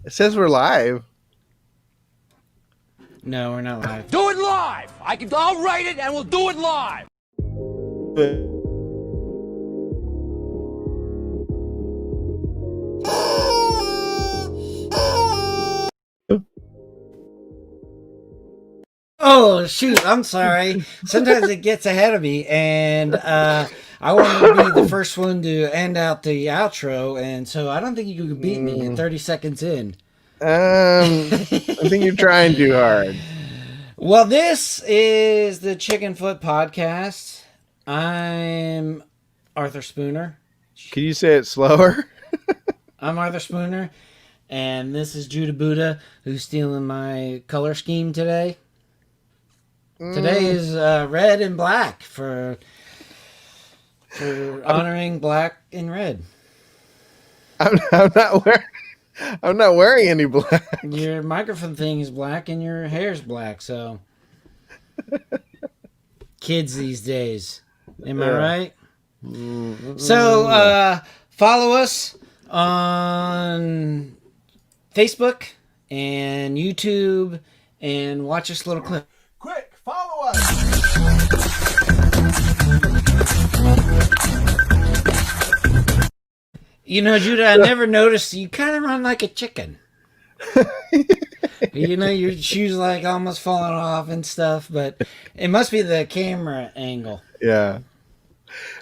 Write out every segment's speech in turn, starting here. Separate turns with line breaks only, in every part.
It says we're live.
No, we're not live.
Do it live! I'll write it and we'll do it live!
Oh, shoot. I'm sorry. Sometimes it gets ahead of me, and I wanted to be the first one to end out the outro, and so I don't think you could beat me in 30 seconds in.
I think you're trying too hard.
Well, this is the Chickenfoot podcast. I'm Arthur Spooner.
Can you say it slower?
I'm Arthur Spooner, and this is Judah Buddha, who's stealing my color scheme today. Today is red and black for honoring black and red.
I'm not wearing any black.
Your microphone thing is black and your hair's black, so kids these days. Am I right? So follow us on Facebook and YouTube and watch this little clip.
Quick, follow us.
You know, Judah, I never noticed you kind of run like a chicken. You know, your shoes like almost falling off and stuff, but it must be the camera angle.
Yeah.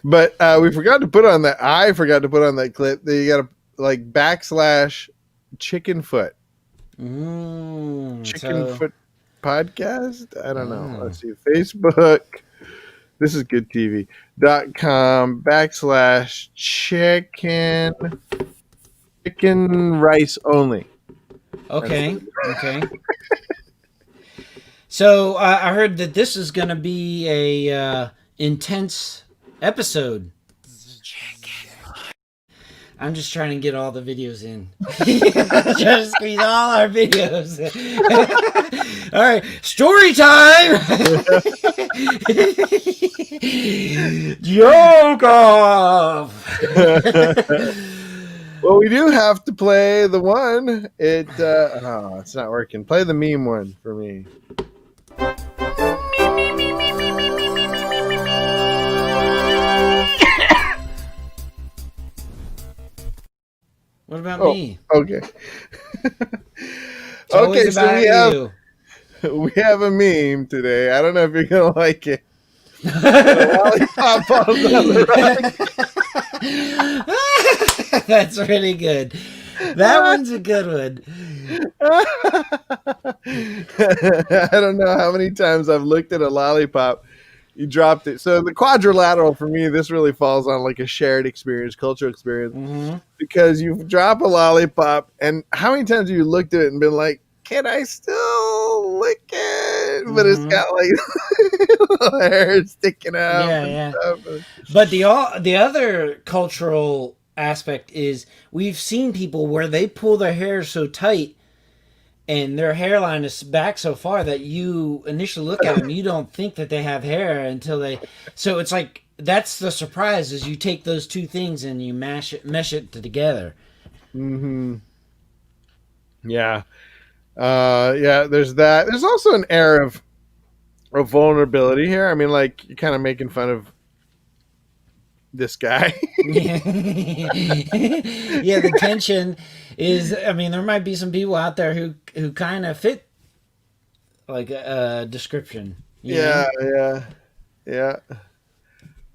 But we forgot to put on that. I forgot to put on that clip that you got to like / Chickenfoot. Chickenfoot podcast. I don't know. Let's see. Facebook. This is good TV.com / chicken rice only.
Okay. So I heard that this is going to be a intense episode. I'm just trying to get all the videos in. Trying to squeeze all our videos. All right, story time. Joke off.
Well, we do have to play the one. It's not working. Play the meme one for me.
What about me?
Okay.
It's always
so
about
we have a meme today. I don't know if you're gonna like it. Lollipop falls down the rug.
That's really good. That one's a good one.
I don't know how many times I've looked at a lollipop. You dropped it. So the quadrilateral for me, this really falls on like a shared experience, cultural experience, because you drop a lollipop, and how many times have you looked at it and been like, "Can I still lick it?" But it's got like hair sticking out.
Yeah. But the other cultural aspect is we've seen people where they pull their hair so tight and their hairline is back so far that you initially look at them, you don't think that they have hair until they. So it's like that's the surprise is you take those two things and you mesh it together.
Mm-hmm. Yeah. There's that. There's also an air of vulnerability here. I mean, like you're kind of making fun of this guy.
Yeah, the tension is. I mean, there might be some people out there who kind of fit like a description.
Yeah.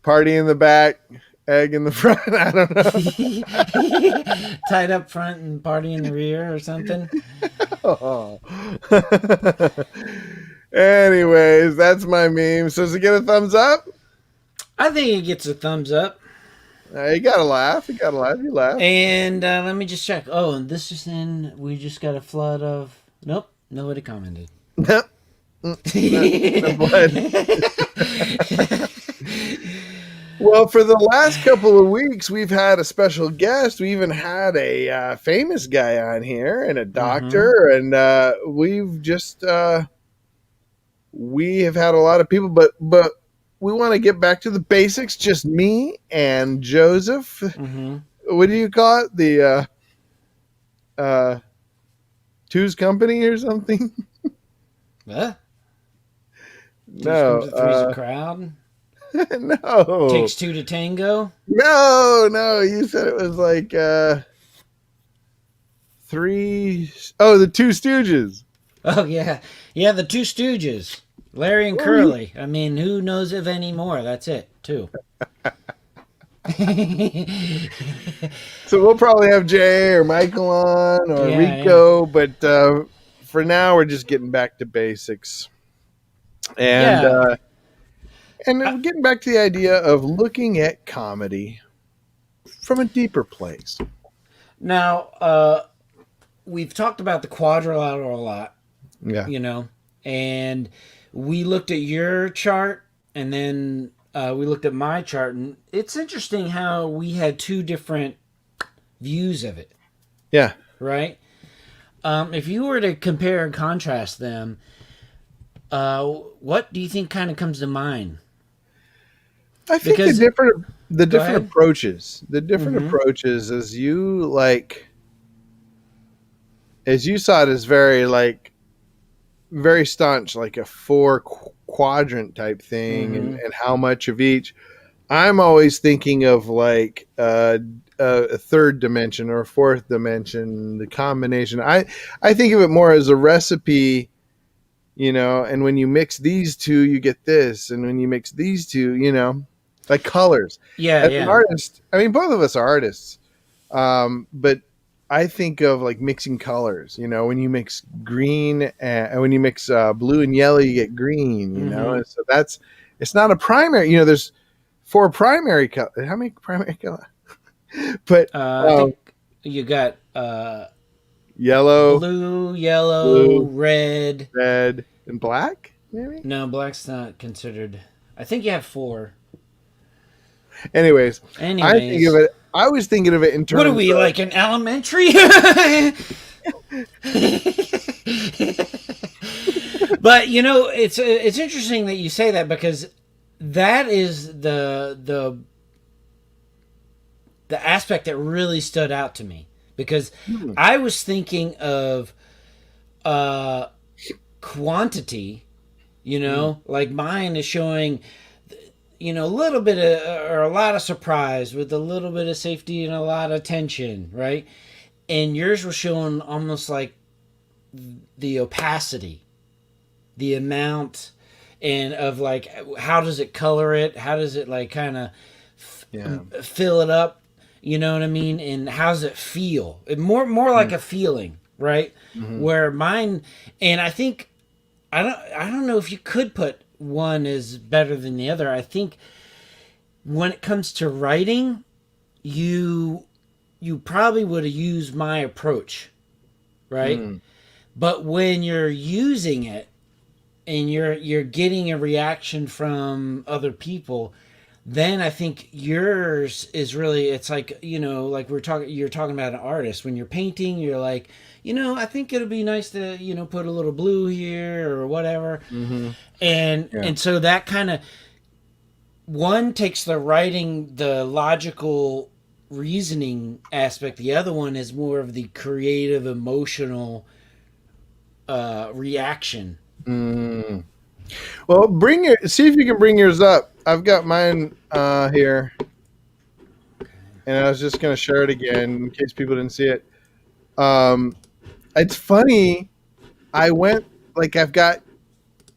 Party in the back, egg in the front. I don't know.
Tied up front and party in the rear or something.
Oh. Anyways, that's my meme. So does it get a thumbs up?
I think it gets a thumbs up.
You gotta laugh. You laugh.
And let me just check. Oh, and this just in. We just got a flood of. Nope, nobody commented.
No blood. Well, for the last couple of weeks, we've had a special guest. We even had a famous guy on here and a doctor, and we've just we have had a lot of people, but we want to get back to the basics. Just me and Joseph. What do you call it? Two's Company or something?
Huh?
No,
Three's a crowd.
no,
Takes two to tango.
no. You said it was like three. Oh, the Two Stooges.
Oh yeah, yeah. The Two Stooges, Larry and
Oh,
Curly. I mean, who knows of any more? That's it. Two.
So we'll probably have Jay or Michael on or
Yeah,
Rico, but for now we're just getting back to basics. And
Yeah.
we're getting back to the idea of looking at comedy from a deeper place.
Now, we've talked about the quadrilateral a lot,
Yeah.
and we looked at your chart, and then we looked at my chart, and it's interesting how we had two different views of it,
Yeah.
right? If you were to compare and contrast them, what do you think kind of comes to mind?
I think
Because-
the different
ahead.
approaches, as you saw it as very staunch, like a four quadrant type thing, and how much of each. I'm always thinking of like a third dimension or a fourth dimension, the combination. I think of it more as a recipe, and when you mix these two, you get this, and when you mix these two, like colors.
Yeah,
As
yeah.
an artist, I mean, both of us are artists, but I think of like mixing colors. When you mix green and when you mix blue and yellow, you get green. And so it's not a primary. There's four primary colors. How many primary colors? But
I think you got
yellow,
blue, yellow, red,
and black. Maybe.
No, black's not considered. I think you have four.
Anyways, I was thinking of it in terms.
What are we, like an elementary? But it's interesting that you say that, because that is the aspect that really stood out to me, because I was thinking of quantity, like mine is showing a little bit of, or a lot of surprise with a little bit of safety and a lot of tension, right? And yours was showing almost like the opacity, the amount, and of like, how does it color it? How does it like kind of fill it up? You know what I mean? And how does it feel? More like a feeling, right? Where mine, and I think, I don't know if you could put one is better than the other. I think when it comes to writing, you probably would have used my approach, right? But when you're using it and you're getting a reaction from other people, then I think yours is really, it's like, like you're talking about an artist. When you're painting, you're like, I think it'll be nice to, put a little blue here or whatever. And so that kind of, one takes the writing, the logical reasoning aspect. The other one is more of the creative, emotional reaction.
Well, see if you can bring yours up. I've got mine here, and I was just going to share it again in case people didn't see it. It's funny. I went like I've got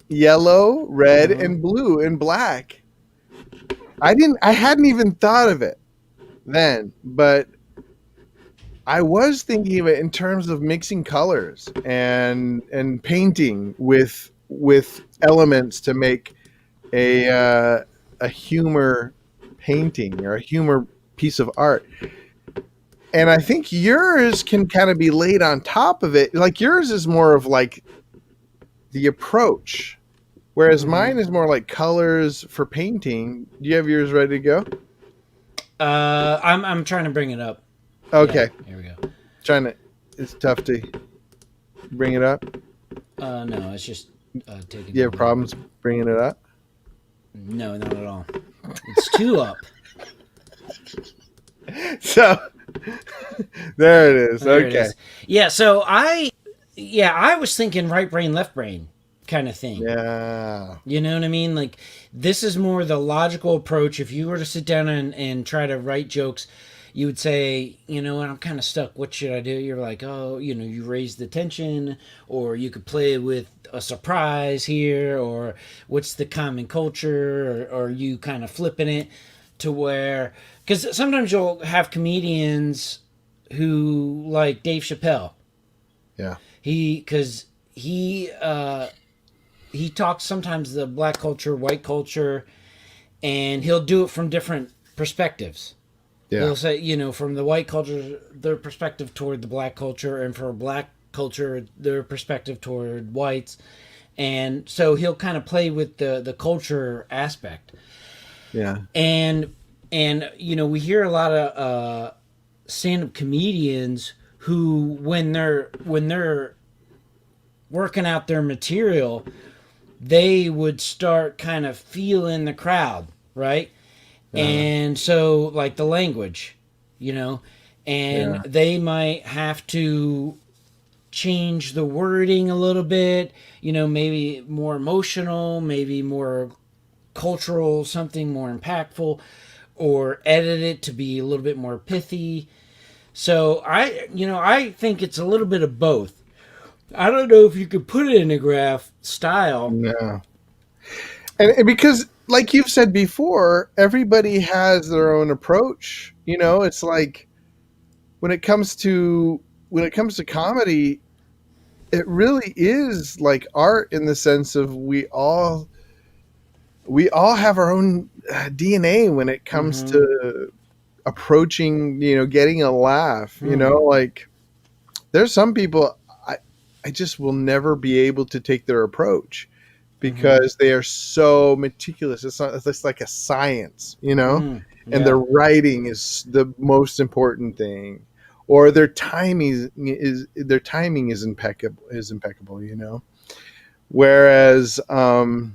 yellow, red, and blue and black. I hadn't even thought of it then, but I was thinking of it in terms of mixing colors and painting with elements to make a humor painting or a humor piece of art. And I think yours can kind of be laid on top of it. Like yours is more of like the approach, whereas mine is more like colors for painting. Do you have yours ready to go?
I'm trying to bring it up.
Okay.
Yeah, here we go.
It's tough to bring it up.
No, it's just taking.
You have problems bringing it up?
No, not at all. It's two up.
So there it is.
There
Okay.
it is. Yeah, so I yeah, I was thinking right brain, left brain kind of thing.
Yeah.
You know what I mean? Like, this is more the logical approach. If you were to sit down and try to write jokes, you would say, you know what, I'm kind of stuck. What should I do? You're like, oh, you know, you raise the tension, or you could play with a surprise here, or what's the common culture, or you kind of flipping it to where, because sometimes you'll have comedians who, like Dave Chappelle,
Yeah.
because he talks sometimes the black culture, white culture, and he'll do it from different perspectives.
Yeah.
He'll say, you know, from the white culture, their perspective toward the black culture, and for black culture, their perspective toward whites. And so he'll kind of play with the culture aspect.
Yeah.
And you know, we hear a lot of stand-up comedians who, when they're working out their material, they would start kind of feeling the crowd, right? And so, like the language, you know, and
Yeah.
they might have to change the wording a little bit, you know, maybe more emotional, maybe more cultural, something more impactful, or edit it to be a little bit more pithy. So I think it's a little bit of both. I don't know if you could put it in a graph style.
No. And because, like you've said before, everybody has their own approach. You know, it's like when it comes to comedy, it really is like art in the sense of we all have our own DNA when it comes to approaching, you know, getting a laugh. You know, like there's some people I just will never be able to take their approach because they are so meticulous. It's like a science, you know, and their writing is the most important thing, or their timing is impeccable, you know. Whereas I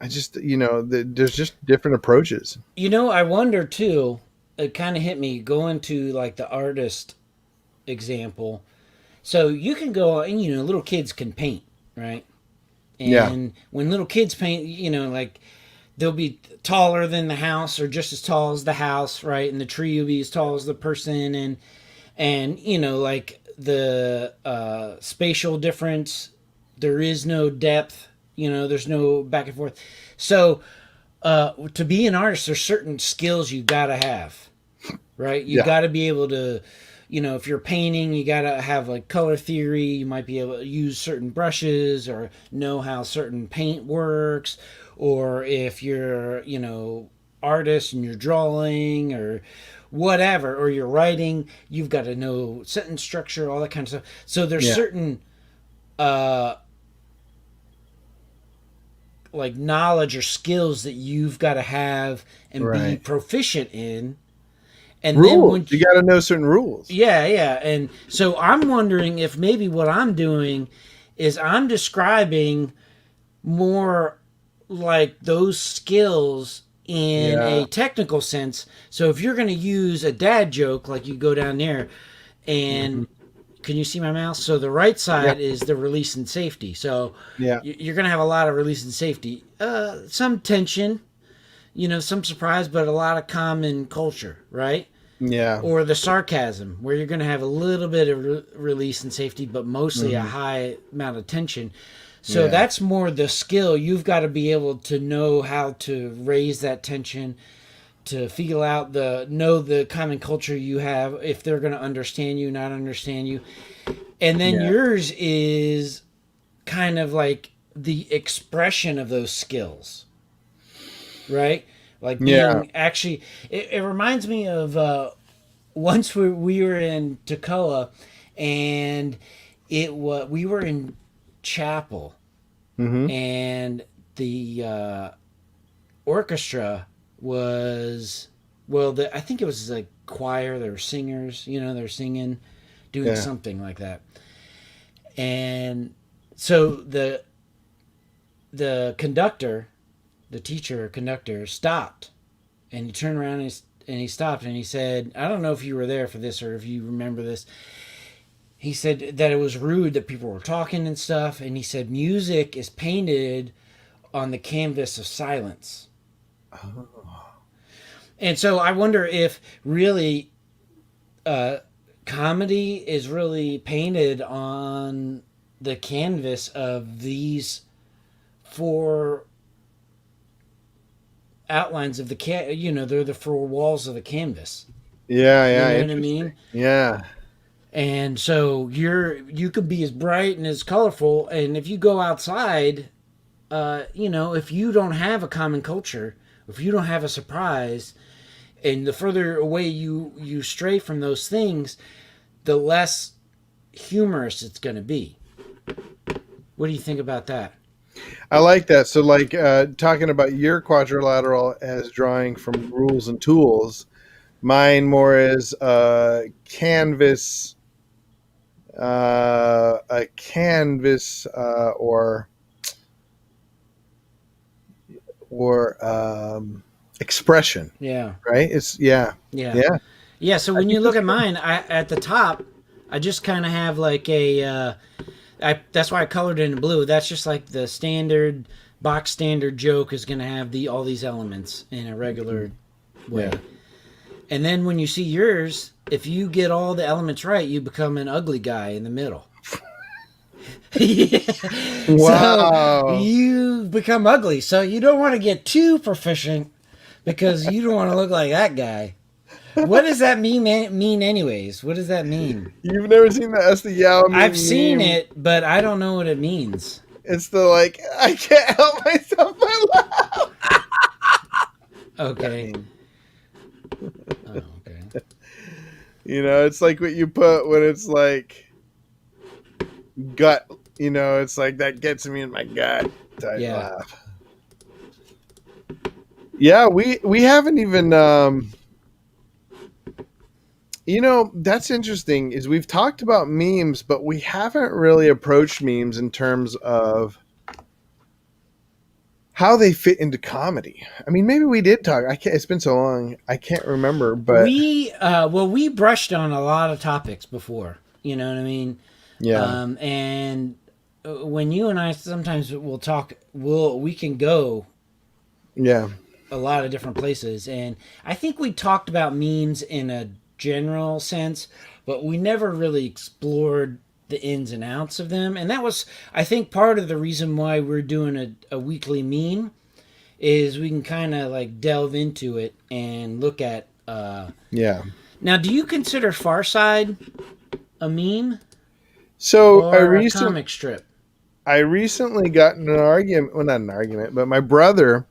just, you know, there's just different approaches.
You know, I wonder too. It kind of hit me going to like the artist example. So you can go and, you know, little kids can paint, right?
Yeah,
And when little kids paint, you know, like they'll be taller than the house or just as tall as the house, right? And the tree will be as tall as the person, and you know, like the spatial difference, there is no depth, you know, there's no back and forth. So to be an artist, there's certain skills you gotta have, right? You
yeah,
gotta be able to, you know, if you're painting, you gotta have like color theory. You might be able to use certain brushes or know how certain paint works. Or if you're, you know, artist and you're drawing or whatever, or you're writing, you've got to know sentence structure, all that kind of stuff. So there's
yeah,
certain uh, like knowledge or skills that you've got to have and be
right.
proficient in. And then
Rules.
when
You got to know certain rules.
yeah. And so I'm wondering if maybe what I'm doing is I'm describing more like those skills in
Yeah,
a technical sense. So if you're going to use a dad joke, like you go down there and can you see my mouse? So the right
yeah,
side is the release and safety. So
yeah,
you're going to have a lot of release and safety, some tension, you know, some surprise, but a lot of common culture, right?
yeah,
Or the sarcasm, where you're going to have a little bit of release and safety, but mostly a high amount of tension. So
yeah,
that's more the skill. You've got to be able to know how to raise that tension, to feel out know the common culture you have, if they're going to understand you, not understand you. And then
yeah,
yours is kind of like the expression of those skills, right? Like
yeah.
being actually, it reminds me of once we were in Toccoa, and we were in chapel,
Mm-hmm.
and the orchestra was, well, I think it was like choir. They were singers, you know, they're singing, doing
Yeah,
something like that, and so the conductor, the teacher conductor, stopped, and he turned around, and, he stopped, and he said, I don't know if you were there for this or if you remember this. he said that it was rude that people were talking and stuff, and he said music is painted on the canvas of silence.
Oh.
And so I wonder if really comedy is really painted on the canvas of these four outlines of the they're the four walls of the canvas.
Yeah,
You know what I mean?
Yeah.
And so you could be as bright and as colorful, and if you go outside, if you don't have a common culture, if you don't have a surprise, and the further away you stray from those things, the less humorous it's going to be. What do you think about that?
I like that. So, like, talking about your quadrilateral as drawing from rules and tools, mine more is canvas, a canvas, or expression.
Yeah.
Right. It's yeah.
So when you look at mine, at the top, I just kind of have like a. That's why I colored it in blue. That's just like the standard box standard joke is going to have all these elements in a regular way.
Yeah.
And then when you see yours, if you get all the elements right, you become an ugly guy in the middle.
Wow.
So you become ugly. So you don't want to get too proficient because you don't want to look like that guy. What does that mean anyways? What does that mean?
You've never seen the S the Yao meme?
I've seen it, but I don't know what it means.
It's the like, I can't help myself. I laugh.
Okay. Oh, okay.
You know, it's like what you put when it's like gut. You know, it's like that gets me in my gut type laugh. Yeah, we haven't even. You know, that's interesting. Is we've talked about memes, but we haven't really approached memes in terms of how they fit into comedy. I mean, maybe we did talk. I can't. It's been so long. I can't remember. But
we brushed on a lot of topics before. You know what I mean?
Yeah.
And when you and I sometimes will talk, we can go.
Yeah.
A lot of different places, and I think we talked about memes in a general sense, but we never really explored the ins and outs of them. And that was, I think, part of the reason why we're doing a weekly meme is we can kind of like delve into it and look at.
Yeah.
Now, do you consider Far Side a meme?
So
or a comic strip?
I recently got in an argument. Well, not an argument, but my brother.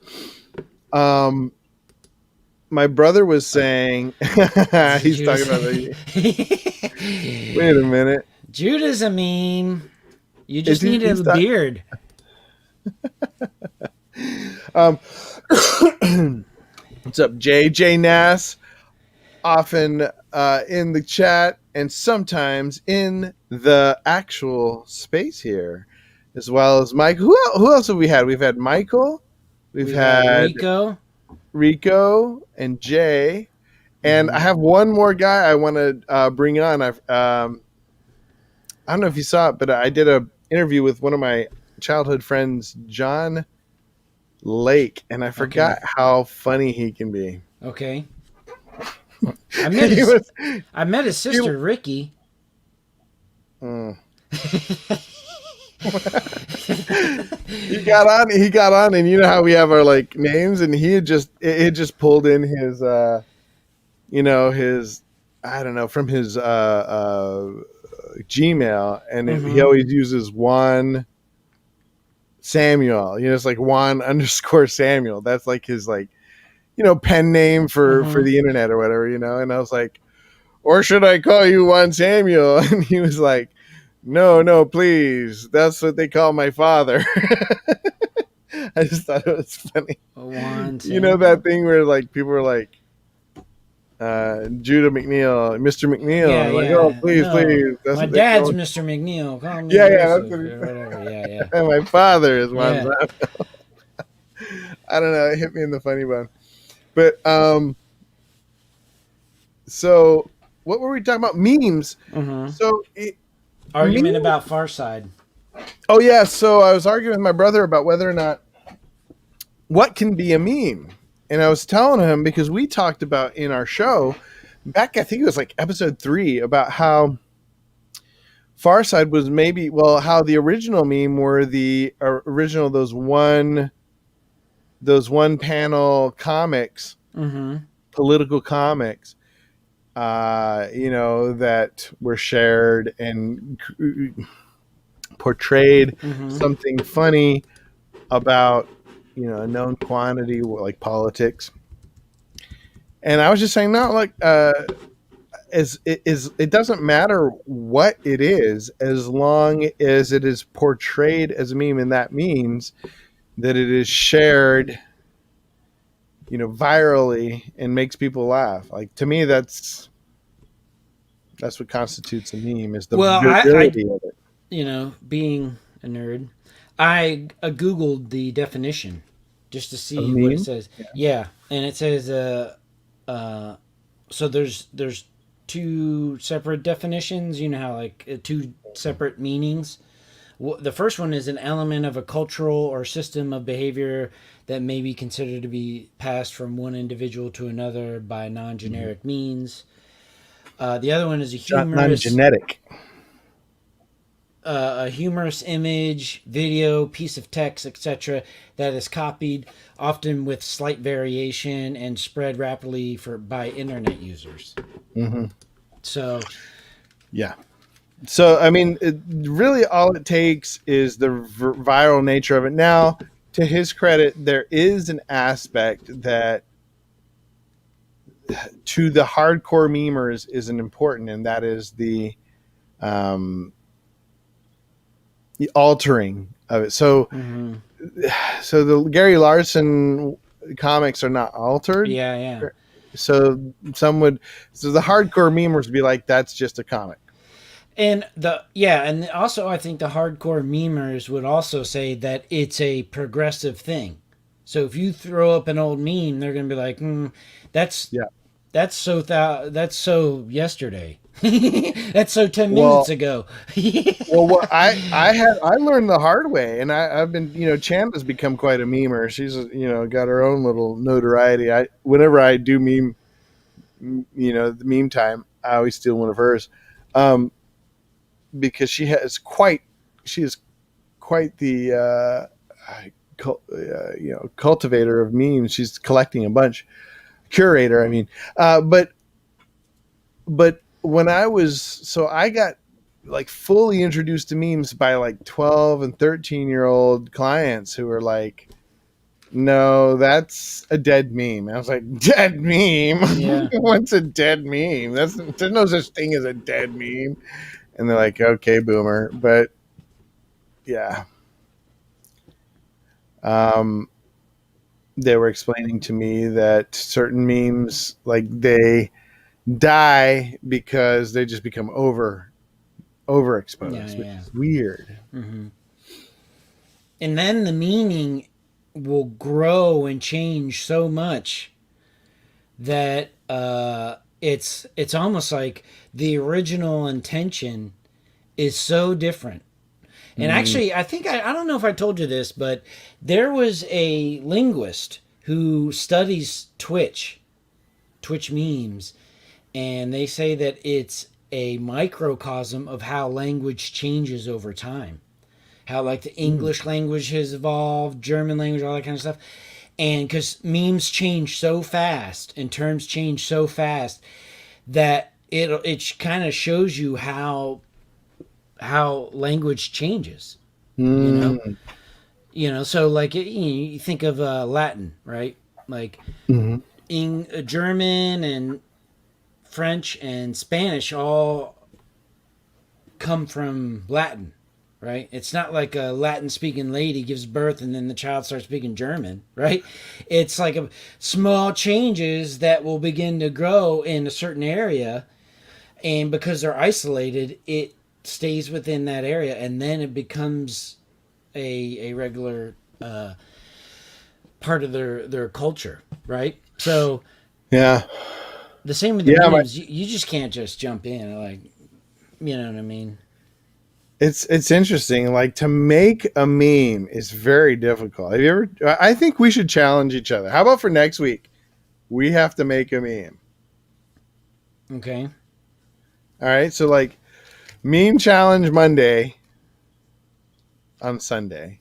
My brother was saying he's talking about the. Wait a minute.
Judah's a meme. You just need a beard.
What's up, Jay Nass? Often in the chat and sometimes in the actual space here, as well as Mike. Who else have we had? We've had Michael. We've had Rico and Jay, and I have one more guy I want to bring on. I don't know if you saw it, but I did a interview with one of my childhood friends, John Lake, and I forgot how funny he can be.
Okay. I met his sister, Ricky.
He got on, and you know how we have our like names, and it just pulled in his his, I don't know, from his Gmail, and he always uses Juan Samuel. It's like Juan _ Samuel. That's like his pen name for the internet or whatever, and I was like, or should I call you Juan Samuel? And he was like, no, please. That's what they call my father. I just thought it was funny. You know that thing where like people are like, Judah McNeil, Mr. McNeil.
Yeah,
like, oh, please.
That's my dad's Mr. McNeil. Call me
that's what
whatever. Yeah.
And my father is Juan Samuel. I don't know. It hit me in the funny bone. But so what were we talking about? Memes. So
Argument about Far Side.
Oh yeah, so I was arguing with my brother about whether or not what can be a meme. And I was telling him because we talked about in our show back, I think it was like episode 3, about how Far Side was maybe, well, how the original meme were the original those one panel comics, political comics, that were shared and portrayed something funny about, a known quantity, like politics. And I was just saying, no, like, it doesn't matter what it is, as long as it is portrayed as a meme, and that means that it is shared, virally and makes people laugh. Like, to me, that's what constitutes a meme, is the virality of it.
Being a nerd, I Googled the definition just to see what it says. Yeah, and it says, so there's two separate definitions. You know how like two separate meanings. The first one is an element of a cultural or system of behavior that may be considered to be passed from one individual to another by non-generic means. The other one is
non-genetic.
A humorous image, video, piece of text, etc., that is copied, often with slight variation, and spread rapidly by internet users. So,
yeah. So, I mean, really all it takes is the viral nature of it. Now, to his credit, there is an aspect that to the hardcore memers isn't important, and that is the altering of it. So, so the Gary Larson comics are not altered.
Yeah.
So the hardcore memers would be like, that's just a comic.
And also I think the hardcore memers would also say that it's a progressive thing. So if you throw up an old meme, they're going to be like, that's so yesterday. That's so 10 minutes ago.
Well, I learned the hard way, and I've been, Champ has become quite a memer. She's, got her own little notoriety. Whenever I do meme, the meme time, I always steal one of hers. Because she is quite the cultivator of memes. She's collecting a bunch, curator. I mean, but when I got like fully introduced to memes by like 12 and 13-year-old clients who were like, no, that's a dead meme. I was like, dead meme?
Yeah.
What's a dead meme? There's no such thing as a dead meme. And they're like, okay, boomer. But yeah. They were explaining to me that certain memes, like, they die because they just become overexposed, which is weird.
And then the meaning will grow and change so much that it's almost like the original intention is so different. And actually, I think I don't know if I told you this, but there was a linguist who studies Twitch memes, and they say that it's a microcosm of how language changes over time. How like the English language has evolved, German language, all that kind of stuff. And because memes change so fast and terms change so fast that it kind of shows you how language changes. So like you think of Latin, right? Like in German and French and Spanish all come from Latin, right? It's not like a Latin speaking lady gives birth and then the child starts speaking German, right? It's like small changes that will begin to grow in a certain area, and because they're isolated, it stays within that area, and then it becomes a regular part of their culture, right? So
yeah,
the same with the memes. You just can't just jump in, like, you know what I mean?
It's interesting. Like, to make a meme is very difficult. Have you ever? I think we should challenge each other. How about for next week? We have to make a meme.
Okay.
All right. So like, meme challenge Monday on Sunday.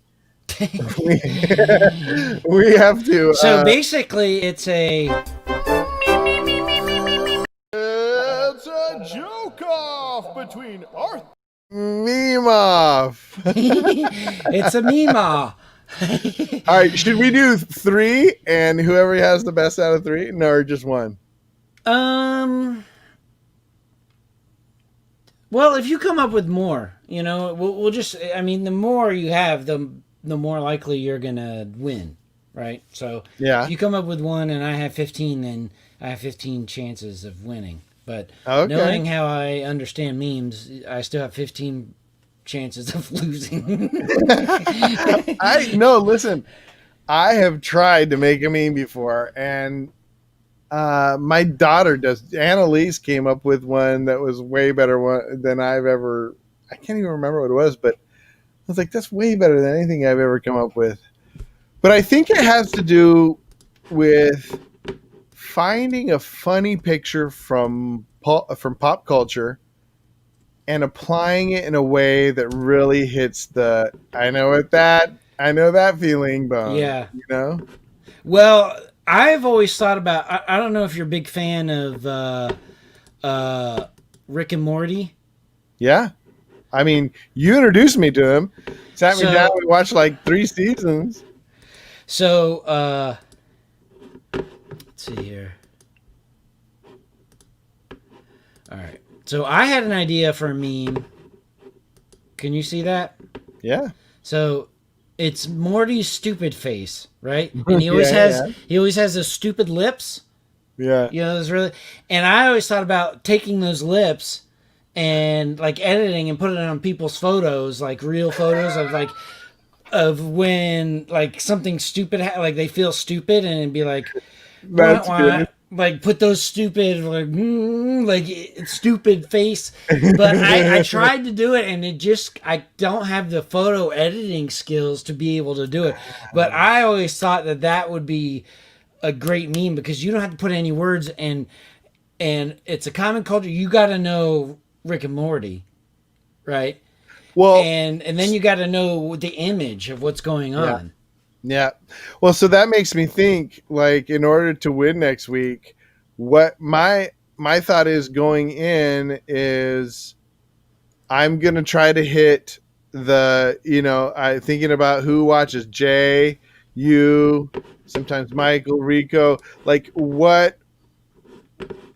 we, we have to.
So basically, it's a
joke off between Arthur. Meme off.
it's a meme.
All right, should we do 3 and whoever has the best out of 3? No, or just one?
Well, if you come up with more, we'll just. I mean, the more you have, the more likely you're gonna win, right? So
Yeah.
if you come up with one and I have 15, then I have 15 chances of winning. But
Okay.
knowing how I understand memes, I still have 15 chances of losing.
Listen, I have tried to make a meme before, and my daughter does. Annalise came up with one that was way better than I've ever. I can't even remember what it was, but I was like, "That's way better than anything I've ever come up with." But I think it has to do with finding a funny picture from pop culture and applying it in a way that really hits the I know that feeling bone.
Yeah.
Well,
I've always thought about. I don't know if you're a big fan of Rick and Morty.
Yeah. I mean, you introduced me to him. Sat me down. We watched like 3 seasons.
So let's see here. All right. So I had an idea for a meme. Can you see that?
Yeah.
So it's Morty's stupid face, right? And he always has those stupid lips.
Yeah.
It's really. And I always thought about taking those lips and like editing and putting it on people's photos, like real photos of when like something stupid, like they feel stupid, and it'd be like,
That's good.
Like put those stupid stupid face. But I tried to do it, and I don't have the photo editing skills to be able to do it. But I always thought that would be a great meme because you don't have to put any words, and it's a common culture. You got to know Rick and Morty, right?
Well,
and then you got to know the image of what's going on.
Yeah. Well, so that makes me think, like, in order to win next week, what my thought is going in is I'm going to try to hit I thinking about who watches Jay, you, sometimes Michael, Rico, like what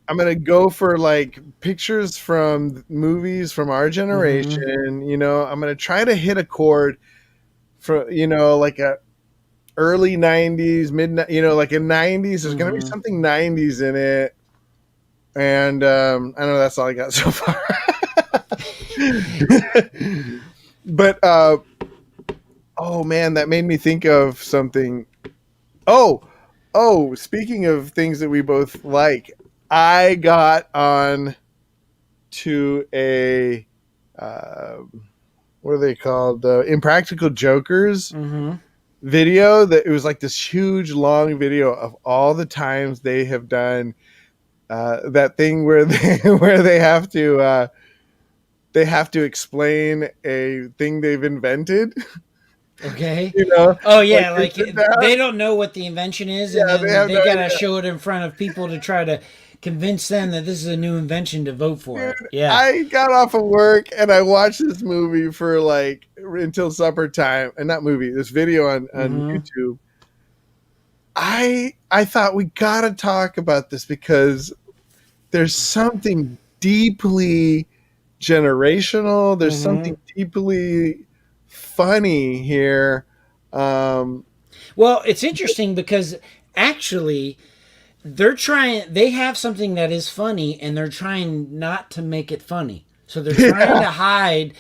I'm going to go for, like, pictures from movies from our generation. Mm-hmm. I'm going to try to hit a chord for, like a early 90s, like in 90s. There's going to be something 90s in it. And I know that's all I got so far. But, oh, man, that made me think of something. Oh, speaking of things that we both like, I got on to a, what are they called? Impractical Jokers video. That it was like this huge long video of all the times they have done that thing where they have to explain a thing they've invented.
Okay. Oh yeah, like they don't know what the invention is, and then they gotta show it in front of people to try to convince them that this is a new invention to vote for it. Yeah.
I got off of work and I watched this movie for like until supper time, and this video on YouTube. I thought we gotta talk about this because there's something deeply generational. There's something deeply funny here.
Well, it's interesting because actually they have something that is funny, and they're trying not to make it funny. So they're trying to hide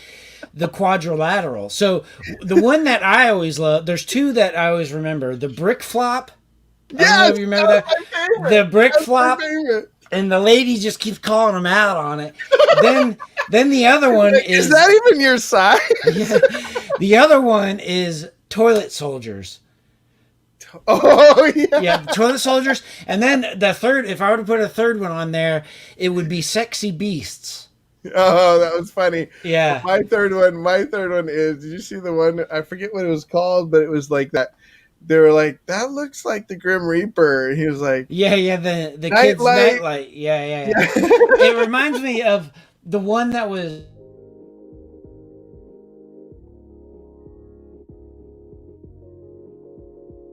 the quadrilateral. So the one that I always love, there's 2 that I always remember. The brick flop. I don't know if you remember that. The brick flop. And the lady just keeps calling them out on it. Then the other one
Is that even your size?
the other one is toilet soldiers.
Oh yeah.
Yeah, toilet soldiers. And then the third, if I were to put a third one on there, it would be sexy beasts.
Oh, that was funny.
Yeah.
My third one is, did you see the one? I forget what it was called, but it was like that. They were like, that looks like the Grim Reaper. And he was like,
Yeah, the kids'
Nightlight.
nightlight. Yeah. It reminds me of the one that was